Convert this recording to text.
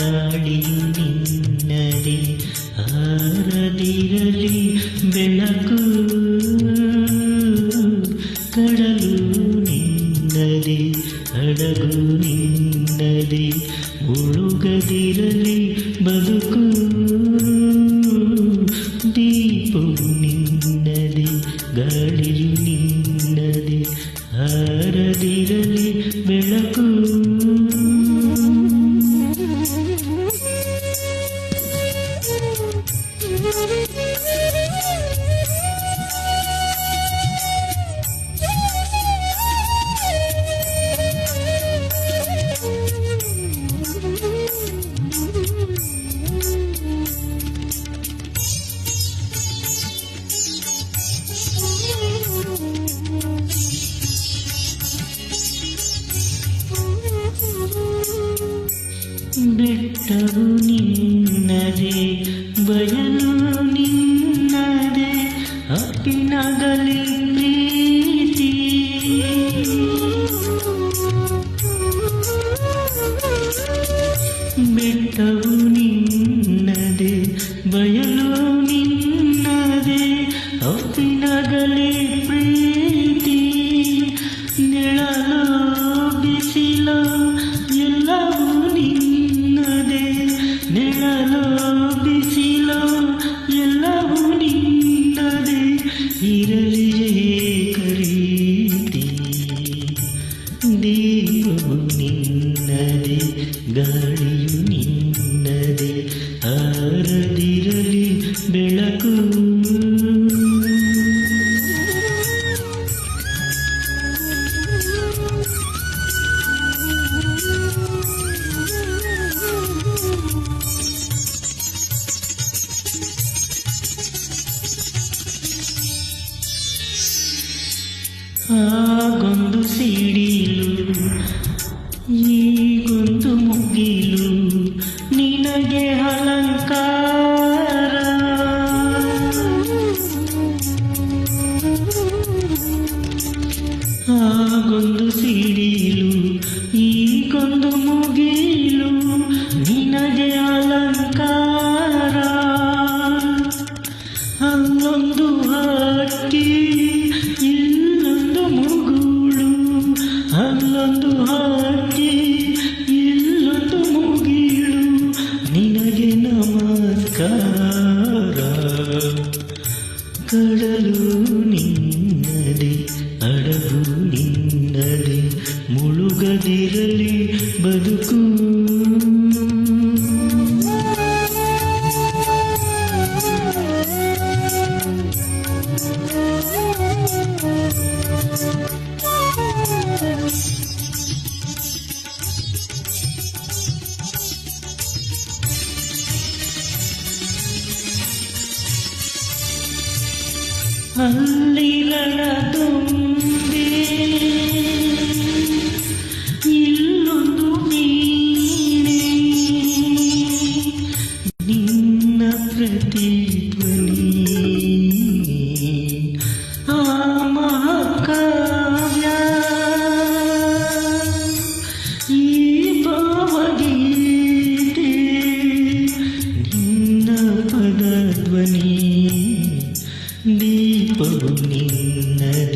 ಗಾಳಿಯು ನಿನ್ನದೇ ಹಾರದಿರಲಿ ಬೆಳಕು, ಕಡಲು ನಿನ್ನದೇ ಹಡಗು ನಿನ್ನದೇ ಮುಳುಗದಿರಲಿ ಬದುಕು, ದೀಪವು ನಿನ್ನದೇ ಗಾಳಿಯು ನಿನ್ನದೇ ಹಾರದಿರಲಿ ಬೆಳಕು. ಬೆಟ್ಟವು ನಿನ್ನದೇ ಬಯಲು ನಿನ್ನದೇ ಅಪ್ಪಿನಗಲಿ ಪ್ರೀತಿ, ಬೆಟ್ಟವು ನಿನ್ನದೇ ಬಯಲು ನಿನ್ನದೇ ಅಪ್ಪಿನಗಲಿ ಪ್ರೀತಿ, ನಿಳಲು ಬಿಸಿಲು ಎಲ್ಲವೂ ನಿನ್ನದೇ, ನೆಳಲು ಬಿಸಿಲು ಎಲ್ಲವೂ ನಿನ್ನದೇ, ಇರಲಿ ಕರೀತಿ, ದೀಪವು ನಿನ್ನದೇ ಗಾಳಿಯು ನಿನ್ನದೇ ಹಾರದಿರಲಿ ಬೆಳಕು. ಆಗೊಂದು ಸಿಡಿಲು ಈಗೊಂದು ಮುಗಿಲು ನಿನಗೆ ಅಲಂಕಾರ, ಆಗೊಂದು ಸಿಡಿಲು ಈಗೊಂದು ಮುಗಿಲು ನಿನಗೆ ಅಲಂಕಾರ, ಅಲ್ಲೊಂದು ಹಕ್ಕಿ ಇಲ್ಲೊಂದು ಮುಗುಳು, ಅಲ್ಲೊಂದು ಹಕ್ಕಿ ಇಲ್ಲೊಂದು ಮುಗಿಳು, ನಿನಗೆ ನಮಸ್ಕಾರ. ಕಡಲು ನಿನ್ನದೇ ಹಡಗು ನಿನ್ನದೇ ಮುಳುಗದಿರಲಿ ಬದುಕು. ಅಲ್ಲಿಗಳ ತುಂಬಿ ಇಲ್ಲೊಂದು ನೀನೆ, ನಿನ್ನ ಪ್ರತಿಧ್ವನಿ ಆ ಮಹಾಕಾವ್ಯ, ಈ ಭಾವಗೀತೆ ನಿನ್ನ ಪದಧ್ವನಿ, ದೀಪವು ನಿನ್ನದೇ